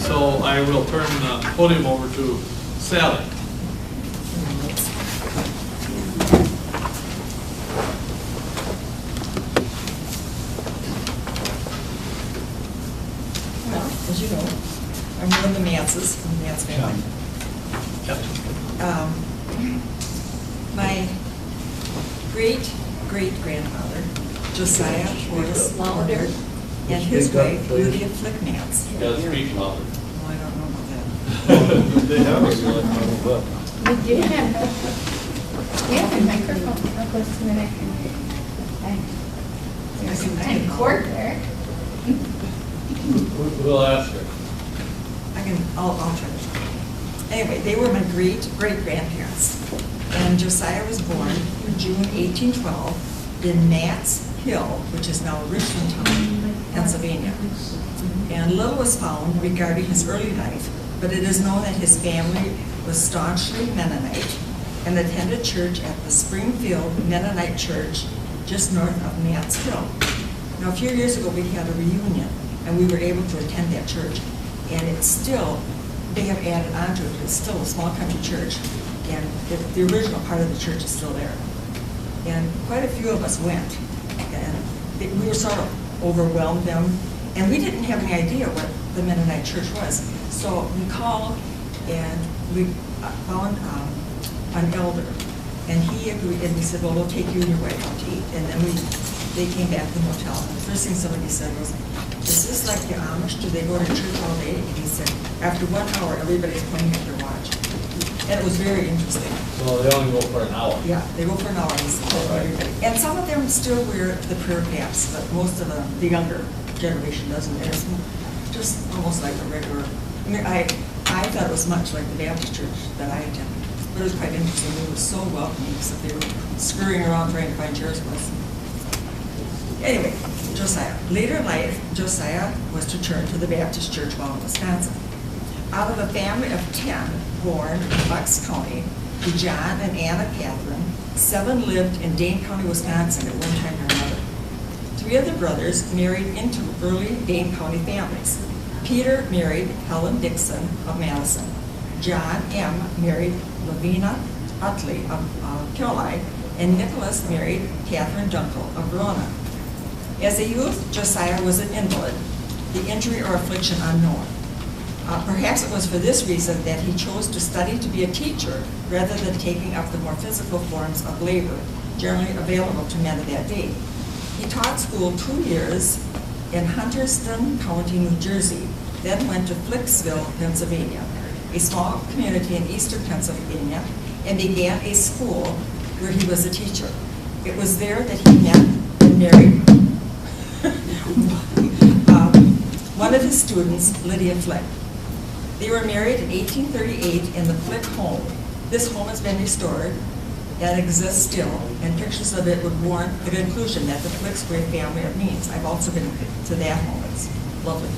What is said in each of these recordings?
So I will turn the podium over to Sally. Well, as you know, I'm one of the Manses from the Mance family. My great-great-grandfather, Josiah Horace Lauder, and his wife, Lydia Flick Mance. You gotta speak louder. Oh, I don't know about that. They have a book. We do have a microphone that goes to the neck. There's some kind of cord there. We'll ask her. I'll try to. Anyway, they were my great-great-grandparents. And Josiah was born in June 1812 in Nats Hill, which is now Richmond Town, Pennsylvania. And little was found regarding his early life, but it is known that his family was staunchly Mennonite and attended church at the Springfield Mennonite Church just north of Nats Hill. Now, a few years ago, we had a reunion, and we were able to attend that church. And it's still, they have added on to it, but it's still a small country church. And the original part of the church is still there. And quite a few of us went. And we were sort of overwhelmed them. And we didn't have any idea what the Mennonite church was. So we called and we found an elder. And he agreed, and we said, well, we'll take you and your wife out to eat. And then they came back to the hotel. And the first thing somebody said was, is this like the Amish? Do they go to church all day? And he said, after 1 hour, everybody's pointing at their watch. And it was very interesting. So they only go for an hour? Yeah, they go for an hour. And some of them still wear the prayer caps, but most of the younger generation doesn't. And it's just almost like a regular, I mean, I thought it was much like the Baptist church that I attended. But it was quite interesting. It was so welcoming, except they were scurrying around trying to find chairs for us. Anyway, Josiah. Later in life, Josiah was to turn to the Baptist church while in Wisconsin. Out of a family of 10 born in Bucks County, to John and Anna Catherine, 7 lived in Dane County, Wisconsin at one time or another. 3 of the brothers married into early Dane County families. Peter married Helen Dixon of Madison. John M. married Lavina Utley of Killy, and Nicholas married Catherine Dunkel of Verona. As a youth, Josiah was an invalid, the injury or affliction unknown. Perhaps it was for this reason that he chose to study to be a teacher rather than taking up the more physical forms of labor generally available to men of that day. He taught school 2 years in Hunterston County, New Jersey, then went to Flicksville, Pennsylvania, a small community in eastern Pennsylvania, and began a school where he was a teacher. It was there that he met and married one of his students, Lydia Flick. They were married in 1838 in the Flick home. This home has been restored and exists still, and pictures of it would warrant the conclusion that the Flicks were a family of means. I've also been to that home. It's lovely.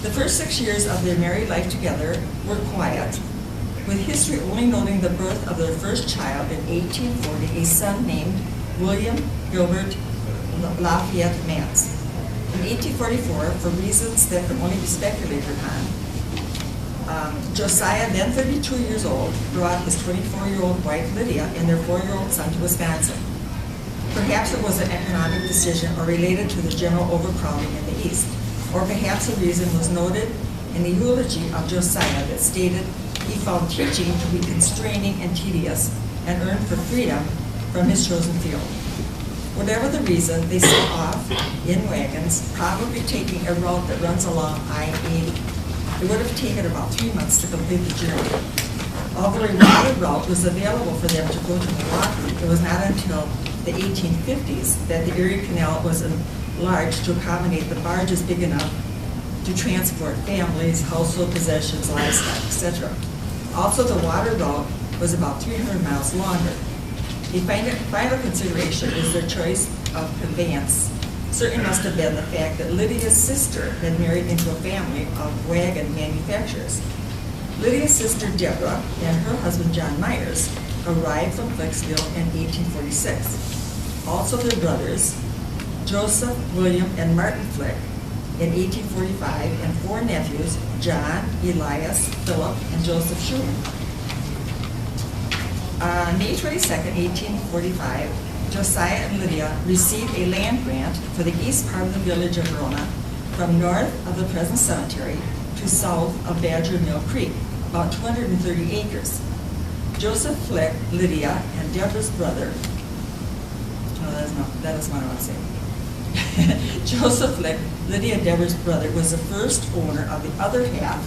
The first 6 years of their married life together were quiet, with history only noting the birth of their first child in 1840, a son named William Gilbert Lafayette Mance. In 1844, for reasons that can only be speculated on, Josiah, then 32 years old, brought his 24-year-old wife Lydia and their 4-year-old son to Wisconsin. Perhaps it was an economic decision or related to the general overcrowding in the East, or perhaps a reason was noted in the eulogy of Josiah that stated he found teaching to be constraining and tedious and earned for freedom from his chosen field. Whatever the reason, they set off in wagons, probably taking a route that runs along I-80. It would have taken about 3 months to complete the journey. Although a water route was available for them to go to Milwaukee, it was not until the 1850s that the Erie Canal was enlarged to accommodate the barges big enough to transport families, household possessions, livestock, etc. Also, the water route was about 300 miles longer. The final consideration is their choice of conveyance. Certainly must have been the fact that Lydia's sister had married into a family of wagon manufacturers. Lydia's sister Deborah and her husband John Myers arrived from Flicksville in 1846. Also their brothers, Joseph, William, and Martin Flick, in 1845 and 4 nephews, John, Elias, Philip, and Joseph Schumann. On May 22nd, 1845, Josiah and Lydia received a land grant for the east part of the village of Verona from north of the present cemetery to south of Badger Mill Creek, about 230 acres. Joseph Flick, Lydia, and Deborah's brother, that is what I want to say. Joseph Flick, Lydia and Deborah's brother, was the first owner of the other half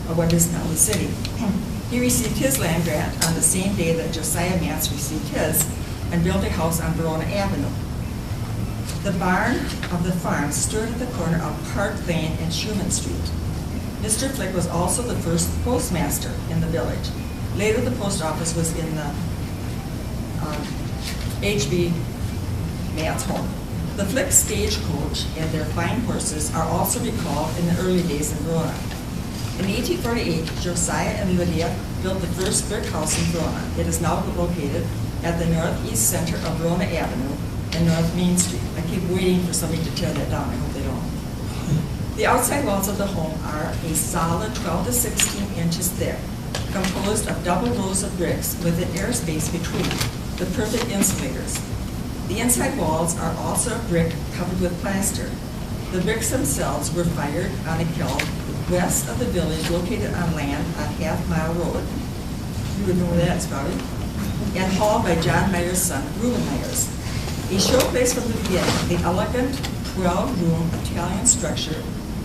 of what is now the city. He received his land grant on the same day that Josiah Matz received his and built a house on Verona Avenue. The barn of the farm stood at the corner of Park Lane and Schumann Street. Mr. Flick was also the first postmaster in the village. Later, the post office was in the H.B. Matt's home. The Flick stagecoach and their fine horses are also recalled in the early days in Verona. In 1848, Josiah and Lydia built the first brick house in Verona. It is now located at the northeast center of Verona Avenue and North Main Street. I keep waiting for somebody to tear that down. I hope they don't. The outside walls of the home are a solid 12 to 16 inches thick, composed of double rows of bricks with an airspace between, the perfect insulators. The inside walls are also brick covered with plaster. The bricks themselves were fired on a kiln west of the village, located on land on Half Mile Road. You would know where that is, probably. And hauled by John Meyer's son, Reuben Myers. A showplace from the beginning, the elegant 12-room Italian structure,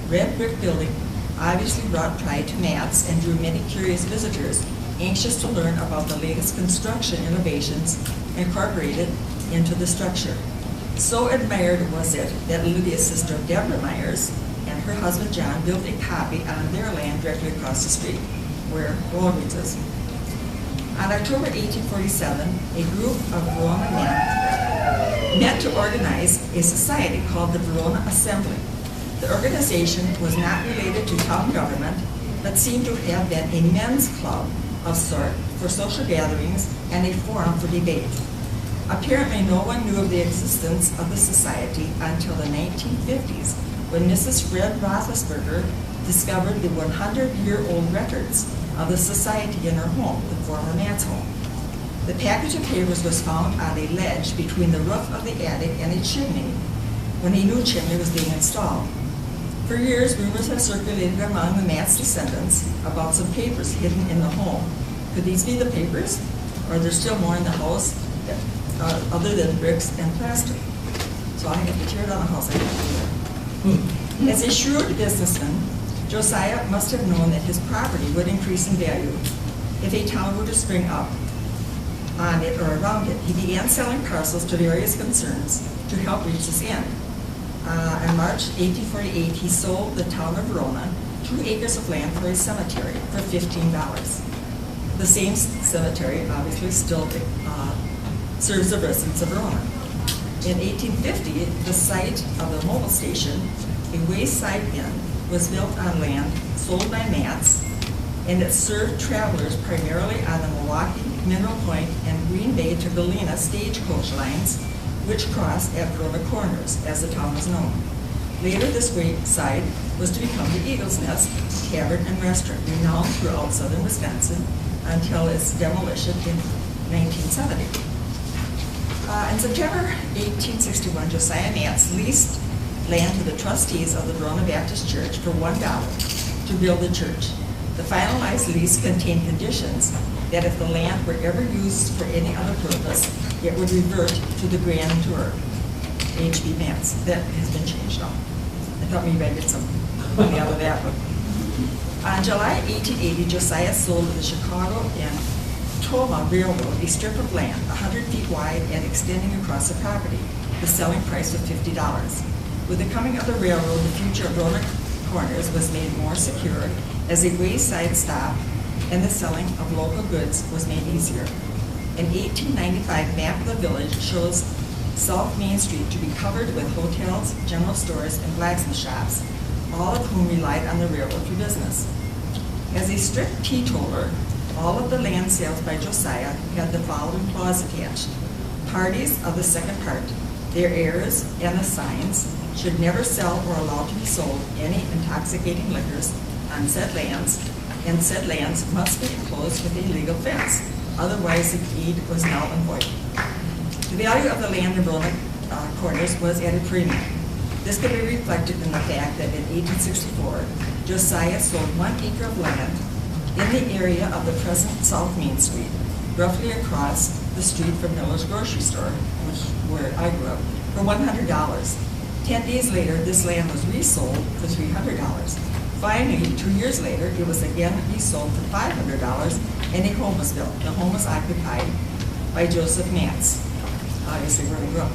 red brick building, obviously brought pride to Matz and drew many curious visitors anxious to learn about the latest construction innovations incorporated into the structure. So admired was it that Lydia's sister Deborah Myers and her husband John built a copy on their land directly across the street, where Walgreens is. On October 1847, a group of Verona men met to organize a society called the Verona Assembly. The organization was not related to town government, but seemed to have been a men's club of sort for social gatherings and a forum for debate. Apparently, no one knew of the existence of the society until the 1950s, when Mrs. Fred Roethlisberger discovered the 100-year-old records of the society in her home, the former Matz home. The package of papers was found on a ledge between the roof of the attic and a chimney when a new chimney was being installed. For years, rumors have circulated among the Matz descendants about some papers hidden in the home. Could these be the papers? Or are there still more in the house other than bricks and plaster? So I have to tear down the house. I can't do that. As a shrewd businessman, Josiah must have known that his property would increase in value if a town were to spring up on it or around it. He began selling parcels to various concerns to help reach this end. In March 1848, he sold the town of Verona 2 acres of land for a cemetery for $15. The same cemetery obviously still serves the residents of Verona. In 1850, the site of the mobile station, a wayside inn, was built on land sold by Matz, and it served travelers primarily on the Milwaukee, Mineral Point, and Green Bay to Galena stagecoach lines, which crossed at Verona Corners, as the town was known. Later, this wayside was to become the Eagle's Nest Tavern and Restaurant, renowned throughout southern Wisconsin until its demolition in 1970. In September 1861, Josiah Matz leased land to the trustees of the Verona Baptist Church for $1 to build the church. The finalized lease contained conditions that if the land were ever used for any other purpose, it would revert to the grantor, H.B. Matz. That has been changed now. I thought maybe I did some money out of that one. On July 1880, Josiah sold to the Chicago and Toma Railroad a strip of land 100 feet wide and extending across the property. The selling price was $50. With the coming of the railroad, the future of Verona Corners was made more secure as a wayside stop, and the selling of local goods was made easier. An 1895 map of the village shows South Main Street to be covered with hotels, general stores, and blacksmith shops, all of whom relied on the railroad for business. As a strict teetotaler, all of the land sales by Josiah had the following clause attached. Parties of the second part Their heirs and assigns should never sell or allow to be sold any intoxicating liquors on said lands, and said lands must be enclosed with a legal fence. Otherwise, the deed was null and void. The value of the land in Verona Corners was at a premium. This could be reflected in the fact that in 1864, Josiah sold 1 acre of land in the area of the present South Main Street, roughly across the street from Miller's grocery store, where I grew up, for $100. 10 days later, this land was resold for $300. Finally, 2 years later, it was again resold for $500, and a home was built. The home was occupied by Joseph Nance, obviously where I grew up.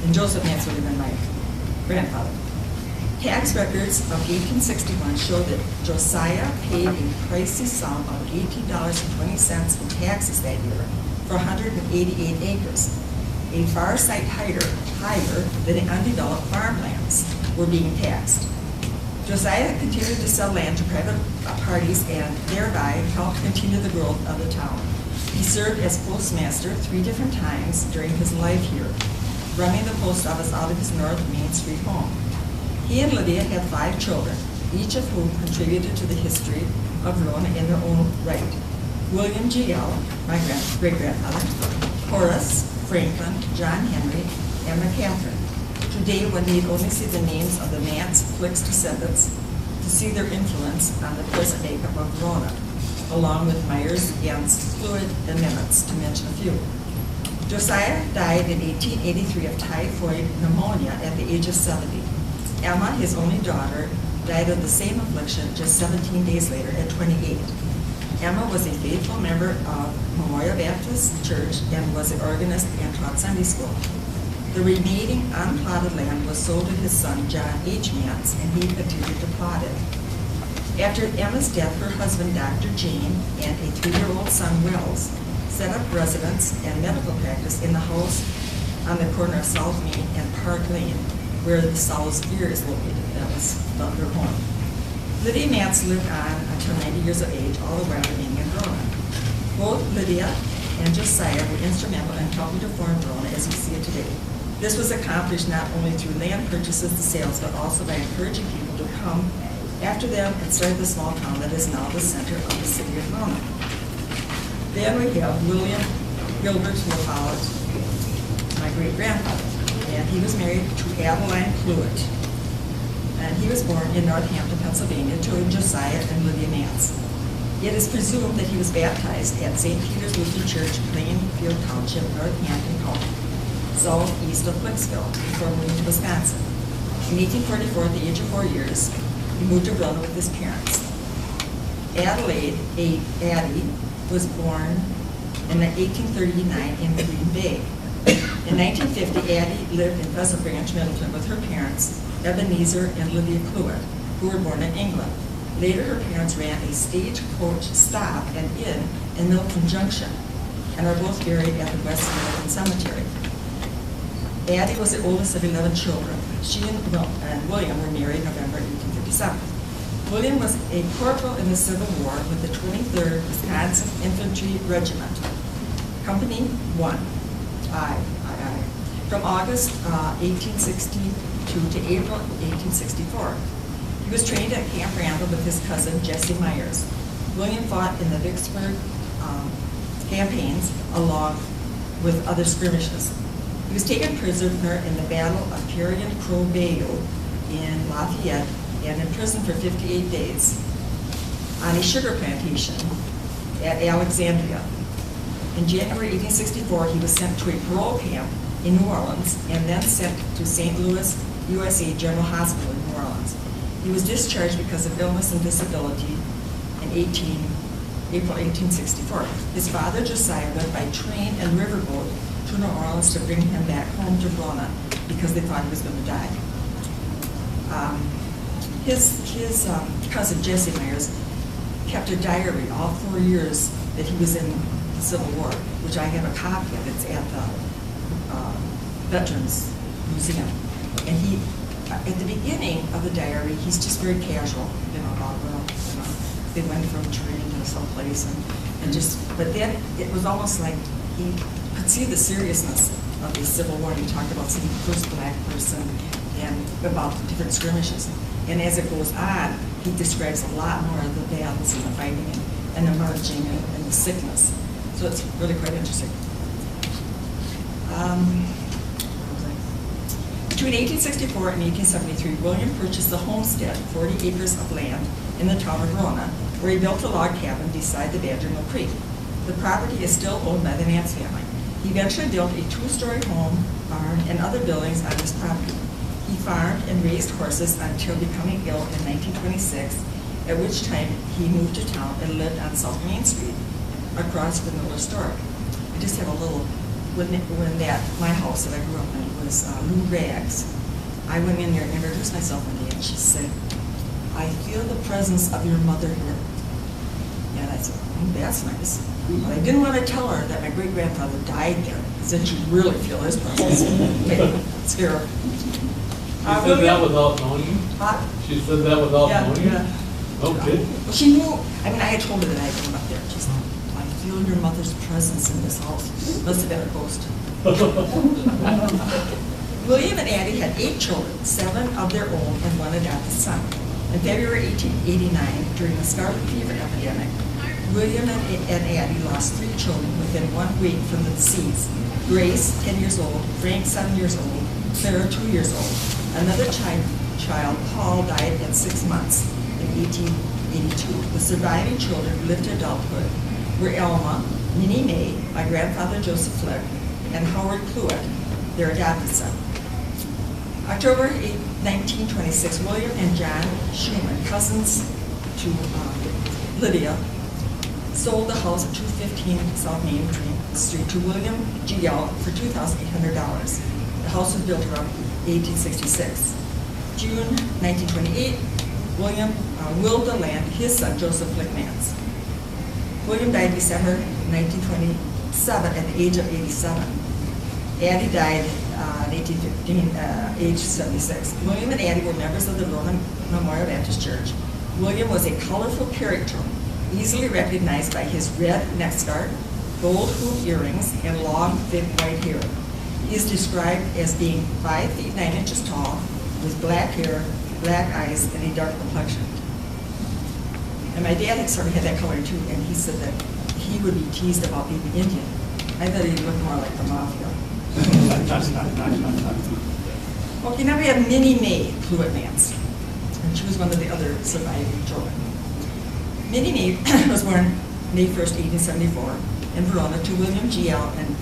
And Joseph Nance would have been my grandfather. Tax records of 1861 show that Josiah paid a pricey sum of $18.20 in taxes that year for 188 acres, a far sight higher than the undeveloped farmlands were being taxed. Josiah continued to sell land to private parties and thereby helped continue the growth of the town. He served as postmaster 3 different times during his life here, running the post office out of his North Main Street home. He and Lydia had 5 children, each of whom contributed to the history of Verona in their own right. William G.L., my great-grandfather, Horace, Franklin, John Henry, and Catherine. Today, one need only see the names of the Nance Flicks descendants to see their influence on the present makeup of Verona, along with Myers, Gans, Fluid, and Nimitz, to mention a few. Josiah died in 1883 of typhoid pneumonia at the age of 70. Emma, his only daughter, died of the same affliction just 17 days later at 28. Emma was a faithful member of Memorial Baptist Church and was an organist and taught Sunday school. The remaining unplotted land was sold to his son, John H. Nance, and he continued to plot it. After Emma's death, her husband, Dr. Jane, and a 3-year-old son, Wells, set up residence and medical practice in the house on the corner of South Main and Park Lane, where the Sow's Ear is located. That was their home. Lydia Nance lived on until 90 years of age, all the while remaining in Verona. Both Lydia and Josiah were instrumental in helping to form Verona as we see it today. This was accomplished not only through land purchases and sales, but also by encouraging people to come after them and start the small town that is now the center of the city of Verona. Then we have William Gilbert Howard, my great-grandfather, and he was married to Adeline Cluett. And he was born in Northampton, Pennsylvania, to Josiah and Lydia Nance. It is presumed that he was baptized at St. Peter's Lutheran Church, Plainfield Township, Northampton County, southeast of Flicksville, before moving to Wisconsin. In 1844, at the age of 4 years, he moved to Verona with his parents. Adelaide, Addie, was born in 1839 in Green Bay. In 1950, Addie lived in Pleasant Branch, Middleton, with her parents, Ebenezer and Lydia Cluett, who were born in England. Later, her parents ran a stagecoach stop and inn in Milton Junction, and are both buried at the West Middleton Cemetery. Addie was the oldest of 11 children. She and William were married November 1857. William was a corporal in the Civil War with the 23rd Wisconsin Infantry Regiment, Company 1, from August 1862 to April 1864. He was trained at Camp Randall with his cousin, Jesse Myers. William fought in the Vicksburg campaigns along with other skirmishes. He was taken prisoner in the Battle of Parian Crow Bayou in Lafayette and imprisoned for 58 days on a sugar plantation at Alexandria. In January 1864, he was sent to a parole camp in New Orleans and then sent to St. Louis USA General Hospital in New Orleans. He was discharged because of illness and disability in April 1864. His father, Josiah, went by train and riverboat to New Orleans to bring him back home to Verona because they thought he was going to die. His cousin, Jesse Myers, kept a diary all 4 years that he was in the Civil War, which I have a copy of. It's at the Veterans Museum. And he, at the beginning of the diary, he's just very casual, about, they went from training to someplace, but then it was almost like he could see the seriousness of the Civil War, and he talked about seeing the first black person and about the different skirmishes. And as it goes on, he describes a lot more of the battles and the fighting and the marching and the sickness. So it's really quite interesting. Between 1864 and 1873, William purchased the homestead, 40 acres of land in the town of Verona, where he built a log cabin beside the Badger Mill Creek. The property is still owned by the Nance family. He eventually built a 2-story home, barn, and other buildings on his property. He farmed and raised horses until becoming ill in 1926, at which time he moved to town and lived on South Main Street, across from the Historic. I just have a little, my house that I grew up in was Lou Rags. I went in there and introduced myself one day, and she said, "I feel the presence of your mother here." And I said, "That's nice." But I didn't want to tell her that my great-grandfather died there, because then she'd really feel his presence. Maybe scare her. She said that without knowing you? Huh? She said that without knowing you? Yeah. Okay. Well, she knew, I mean, I had told her that I had come up there. She said, "I feel your mother's presence in this house." Must have been a ghost. William and Addie had 8 children, 7 of their own and 1 adopted son. In February 1889, during the scarlet fever epidemic, William and Addie lost 3 children within 1 week from the disease. Grace, 10 years old, Frank, 7 years old, Clara, 2 years old. Another child, Paul, died at 6 months in 1882. The surviving children who lived to adulthood were Elma, Minnie Mae, my grandfather Joseph Flick, and Howard Cluett, their adopted son. October 8, 1926, William and John Schumann, cousins to Lydia, sold the house at 215 South Main Street to William G. L. for $2,800. The house was built around 1866. June 1928, William willed the land to his son, Joseph Flick Nance. William died December 1927 at the age of 87. Addie died in 1815, age 76. William and Addie were members of the Verona Memorial Baptist Church. William was a colorful character, easily recognized by his red neck scarf, gold hoop earrings, and long, thick white hair. He is described as being 5 feet 9 inches tall, with black hair, black eyes, and a dark complexion. And my dad had sort of had that color too, and he said that he would be teased about being Indian. I thought he looked more like the mafia. Okay, now we have Minnie Mae Cluett Nance, and she was one of the other surviving children. Minnie Mae was born May 1st, 1874, in Verona to William G. L. and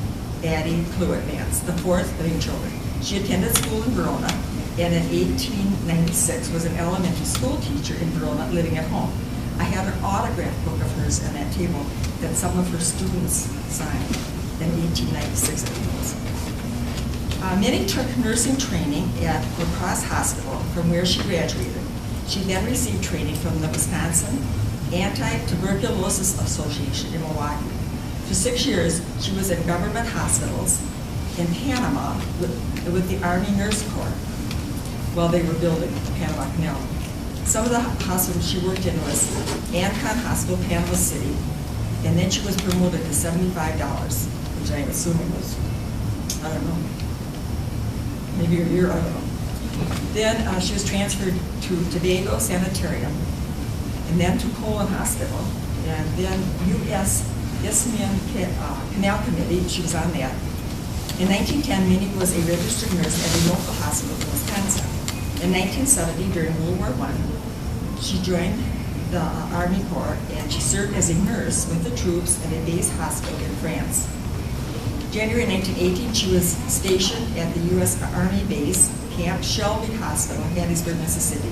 Addie Cluett Nance, the 4th living children. She attended school in Verona, and in 1896 was an elementary school teacher in Verona, living at home. I have an autograph book of hers on that table that some of her students signed in 1896, I think it was. Minnie took nursing training at La Crosse Hospital, from where she graduated. She then received training from the Wisconsin Anti-Tuberculosis Association in Milwaukee. For 6 years, she was in government hospitals in Panama with the Army Nurse Corps while they were building the Panama Canal. Some of the hospitals she worked in was Ancon Hospital, Panama City, and then she was promoted to $75, which I'm assuming was, I don't know, maybe a year, I don't know. Then she was transferred to Tobago Sanitarium, and then to Colon Hospital, and then U.S. Isthmian Canal Committee, she was on that. In 1910, Minnie was a registered nurse at a local hospital in Wisconsin. In 1970, during World War I, she joined the Army Corps, and she served as a nurse with the troops at a base hospital in France. January 1918, she was stationed at the U.S. Army base, Camp Shelby Hospital in Gettysburg, Mississippi,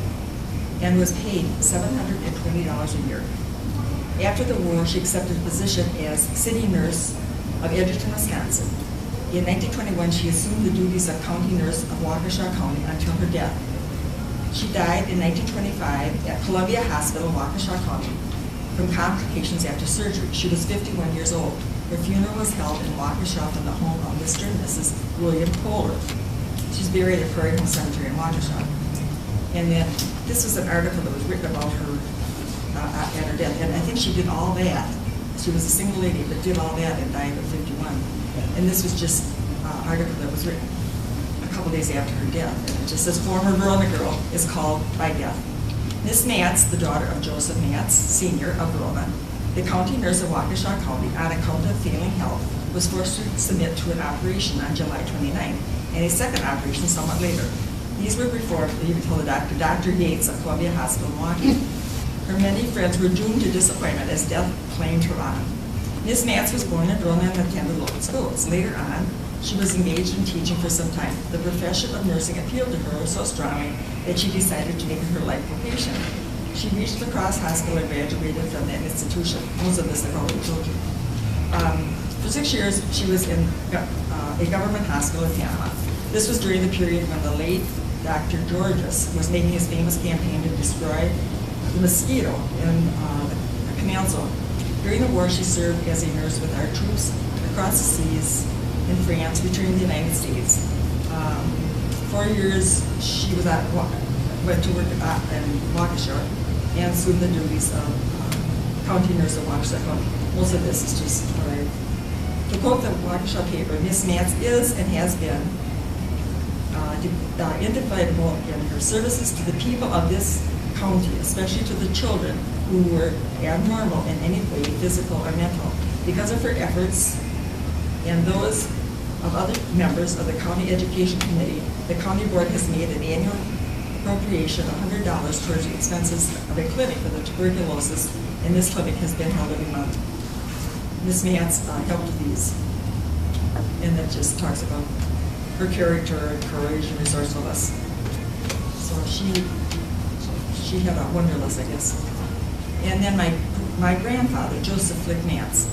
and was paid $720 a year. After the war, she accepted a position as city nurse of Edgerton, Wisconsin. In 1921, she assumed the duties of county nurse of Waukesha County until her death. She died in 1925 at Columbia Hospital, Waukesha County, from complications after surgery. She was 51 years old. Her funeral was held in Waukesha in the home of Mr. and Mrs. William Kohler. She's buried at Prairie Home Cemetery in Waukesha. And then this was an article that was written about her at her death. And I think she did all that. She was a single lady, but did all that and died at 51. And this was just article that was written a couple days after her death, and it just says, former Verona girl is called by death. Miss Matz, the daughter of Joseph Matz, Sr. of Verona, the county nurse of Waukesha County, on account of failing health, was forced to submit to an operation on July 29, and a second operation somewhat later. These were performed, you can tell the doctor, Dr. Yates of Columbia Hospital, Milwaukee. Her many friends were doomed to disappointment as death claimed her on. Miss Matz was born in Verona and attended local schools. Later on, she was engaged in teaching for some time. The profession of nursing appealed to her so strongly that she decided to make it her life vocation. She reached La Crosse Hospital and graduated from that institution. Most of this I've already told you. For 6 years, she was in a government hospital in Panama. This was during the period when the late Dr. Georges was making his famous campaign to destroy the mosquito in the canal zone. During the war, she served as a nurse with our troops across the seas in France, returning to the United States. 4 years, she was went to work in Waukesha and assumed the duties of county nurse of Waukesha County. Most of this is just what I. To quote the Waukesha paper, Miss Matz is and has been indefatigable in her services to the people of this county, especially to the children who were abnormal in any way, physical or mental. Because of her efforts and those of other members of the County Education Committee, the County Board has made an annual appropriation of $100 towards the expenses of a clinic for the tuberculosis, and this clinic has been held every month. Ms. Matz helped these, and that just talks about her character and courage and resourcefulness. So she had a wonderless, I guess. And then my grandfather, Joseph Flick Matz.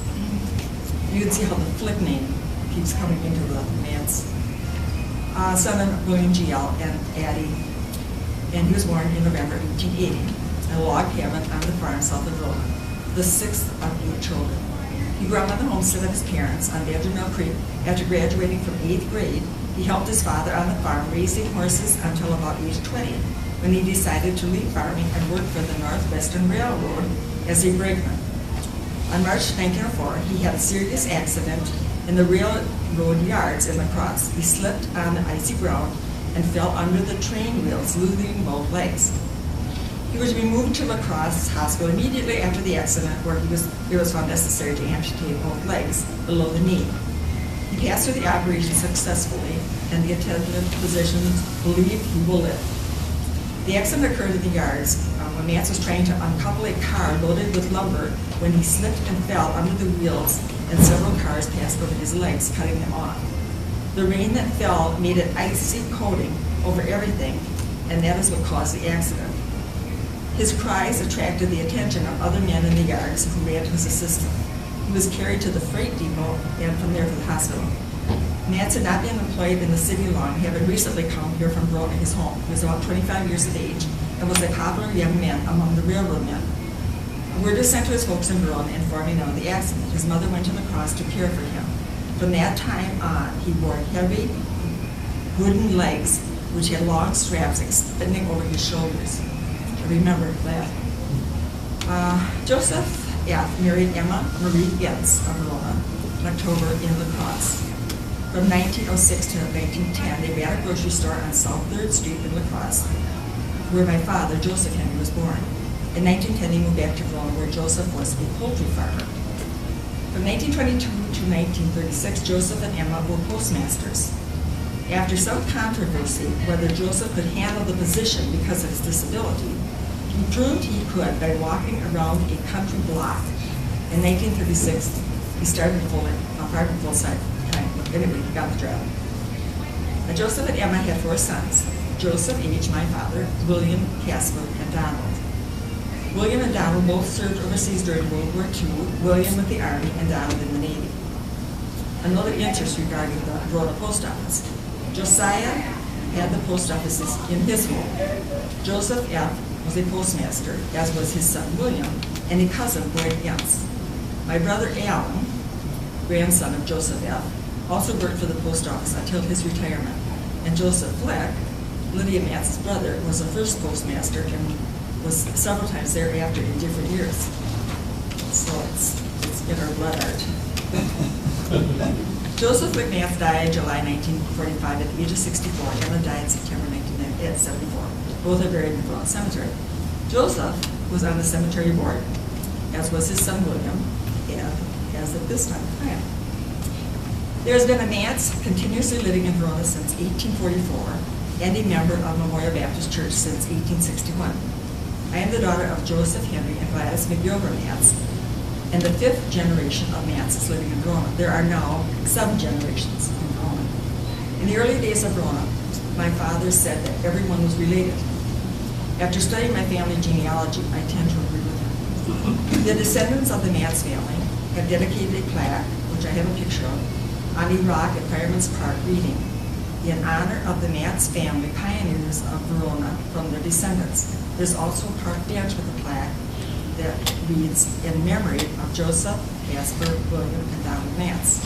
You can see how the Flick name keeps coming into the Matz. Son of William G.L. and Addie, and he was born in November 1880 in a log cabin on the farm south of Verona, the sixth of 8 children. He grew up on the homestead of his parents on Badger Mill Creek. After graduating from 8th grade, he helped his father on the farm raising horses until about age 20, when he decided to leave farming and work for the Northwestern Railroad as a brakeman. On March 1904, he had a serious accident in the railroad yards in La Crosse. He slipped on the icy ground and fell under the train wheels, losing both legs. He was removed to La Crosse Hospital immediately after the accident, where it was found necessary to amputate both legs below the knee. He passed through the operation successfully, and the attendant physicians believe he will live. The accident occurred in the yards when Matz was trying to uncouple a car loaded with lumber when he slipped and fell under the wheels, and several cars passed over his legs, cutting them off. The rain that fell made an icy coating over everything, and that is what caused the accident. His cries attracted the attention of other men in the yards who ran to his assistance. He was carried to the freight depot and from there to the hospital. Matz had not been employed in the city long, having recently come here from Verona, his home. He was about 25 years of age and was a popular young man among the railroad men. Word was sent to his folks in Verona informing them of the accident. His mother went to La Crosse to care for him. From that time on, he wore heavy wooden legs, which had long straps extending over his shoulders. I remember that. Joseph F. married Emma Marie Gens of Verona in October in La Crosse. From 1906 to 1910, they ran a grocery store on South 3rd Street in La Crosse, where my father, Joseph Henry, was born. In 1910, they moved back to Verona, where Joseph was a poultry farmer. From 1922 to 1936, Joseph and Emma were postmasters. After some controversy whether Joseph could handle the position because of his disability, he proved he could by walking around a country block. In 1936, he started farming full-time. Anyway, he got the job. Joseph and Emma had 4 sons. Joseph, H., my father, William, Casper, and Donald. William and Donald both served overseas during World War II, William with the Army and Donald in the Navy. Another interest regarding the Verona post office. Josiah had the post offices in his home. Joseph F. was a postmaster, as was his son William, and a cousin, Boyd Gens. My brother Alan, grandson of Joseph F., also worked for the post office until his retirement. And Joseph Fleck, Lydia Matz's brother, was the first postmaster and was several times thereafter in different years. So it's in our blood art. Joseph McMath died July 1945 at the age of 64. Emma died September 1974. Both are buried in the Verona Cemetery. Joseph was on the cemetery board, as was his son William, as of this time. There has been a manse continuously living in Verona since 1844, and a member of Memorial Baptist Church since 1861. I am the daughter of Joseph Henry and Gladys McGilver Mance, and the 5th generation of Mances living in Verona. There are now 7 generations in Verona. In the early days of Verona, my father said that everyone was related. After studying my family genealogy, I tend to agree with him. The descendants of the Mance family have dedicated a plaque, which I have a picture of, on a rock at Fireman's Park reading, in honor of the Mance family pioneers of Verona from their descendants. There's also a park bench with a plaque that reads, in memory of Joseph, Casper, William, and Donald Mance.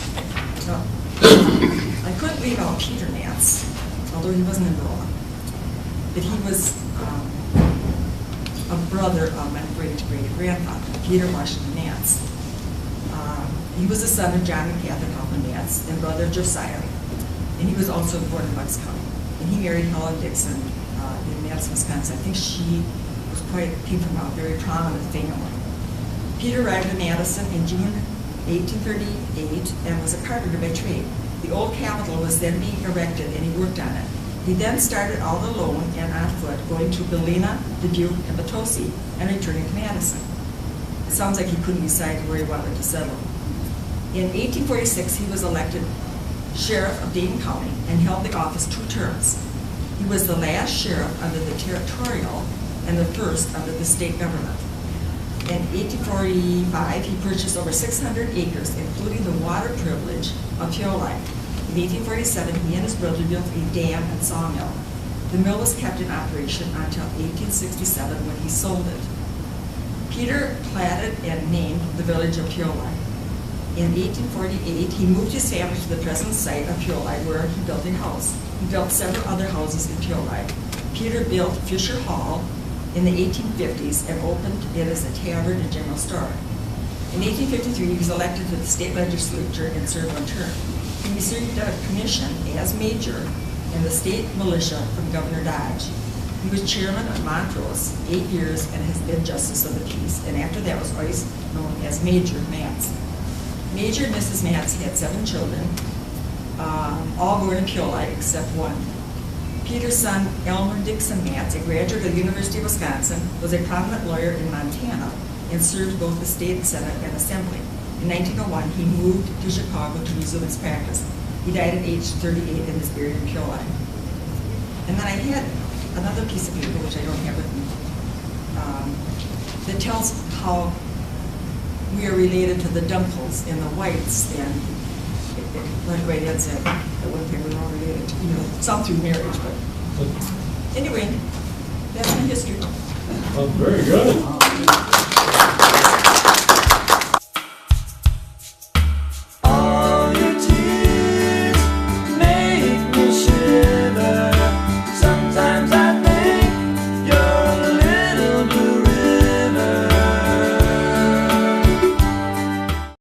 So, I couldn't leave out Peter Mance, although he wasn't in Verona. But he was a brother of my great-great-grandfather, Peter Washington Mance. He was the son of John and Catherine Hoffman Mance and brother of Josiah. And he was also born in Bucks County. And he married Helen Dixon in Madison, Wisconsin. I think she came from a very prominent family. Peter arrived in Madison in June 1838 and was a carpenter by trade. The old Capitol was then being erected and he worked on it. He then started all alone and on foot, going to Galena, Dubuque, and Potosi, and returning to Madison. It sounds like he couldn't decide where he wanted to settle. In 1846, he was elected sheriff of Dayton County and held the office 2 terms. He was the last sheriff under the territorial and the first under the state government. In 1845, he purchased over 600 acres, including the water privilege of Healy. In 1847, he and his brother built a dam and sawmill. The mill was kept in operation until 1867 when he sold it. Peter platted and named the village of Healy. In 1848, he moved his family to the present site of Healy, where he built a house. He built several other houses in Healy. Peter built Fisher Hall in the 1850s and opened it as a tavern and general store. In 1853, he was elected to the state legislature and served 1 term. He received a commission as major in the state militia from Governor Dodge. He was chairman of Montrose 8 years and has been justice of the peace, and after that was always known as Major Mance. Major and Mrs. Mance had 7 children, all born in Healy except 1. Peter's son, Elmer Dixon Mance, a graduate of the University of Wisconsin, was a prominent lawyer in Montana and served both the state senate and assembly. In 1901, he moved to Chicago to resume his practice. He died at age 38 and is buried in Healy. And then I had another piece of paper, which I don't have with me, that tells how we are related to the Dunkels and the Whites, and like Great Ed said, at one time we were all related to, some through marriage, but anyway, that's my history. Well, very good.